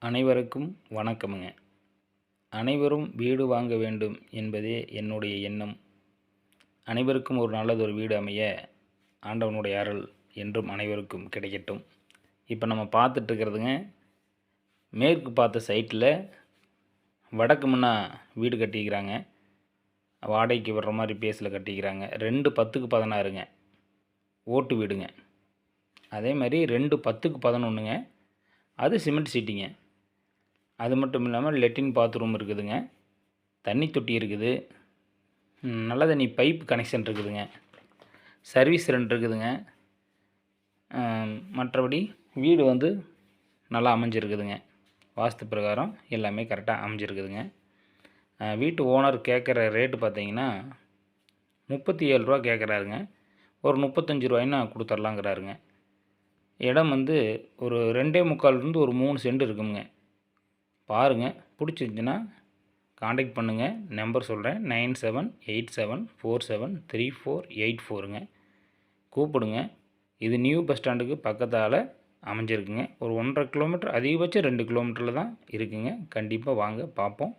அனைவருக்கும் வணக்கமுங்க. அனைவரும் வீடு வாங்க வேண்டும் என்பதே என்னுடைய எண்ணம். அனைவருக்கும் ஒரு நல்லதொரு வீடு அமைய ஆண்டவனுடைய அருள் என்றும் அனைவருக்கும் கிடைக்கட்டும். இப்போ நம்ம பார்த்துட்ருக்கிறதுங்க, மேற்கு பார்த்த சைட்டில் வடக்கு முன்னா வீடு கட்டிக்கிறாங்க. வாடகைக்கு விடுற மாதிரி பேஸில் கட்டிக்கிறாங்க. 2/10/16ங்க, ஓட்டு வீடுங்க. அதே மாதிரி 2/10/11ங்க, அது சிமெண்ட் சீட்டிங்க. அது மட்டும் இல்லாமல் லெட்டின் பாத்ரூம் இருக்குதுங்க, தண்ணி தொட்டி இருக்குது, நல்ல தண்ணி பைப் கனெக்ஷன் இருக்குதுங்க, சர்வீஸ் 2 இருக்குதுங்க. மற்றபடி வீடு நல்லா அமைஞ்சிருக்குதுங்க. வாஸ்து பிரகாரம் எல்லாமே கரெக்டாக அமைஞ்சிருக்குதுங்க. வீட்டு ஓனர் கேட்குற ரேட்டு பார்த்தீங்கன்னா 37 ரூபா கேட்குறாருங்க. ஒரு 35 ரூபாய்னா கொடுத்துர்லாங்கிறாருங்க. இடம் ஒரு 2.25 ஒரு 3 சென்ட் இருக்குங்க. பாருங்கள், பிடிச்சிருந்துச்சின்னா காண்டாக்ட் பண்ணுங்கள். நம்பர் சொல்கிறேன், 9787473484ங்க. கூப்பிடுங்க. இது நியூ பஸ் ஸ்டாண்டுக்கு பக்கத்தால் அமைஞ்சிருக்குங்க. ஒரு 1.5 கிலோமீட்டர், அதிகபட்சம் 2 கிலோமீட்டரில் தான் இருக்குங்க. கண்டிப்பாக வாங்க, பார்ப்போம்.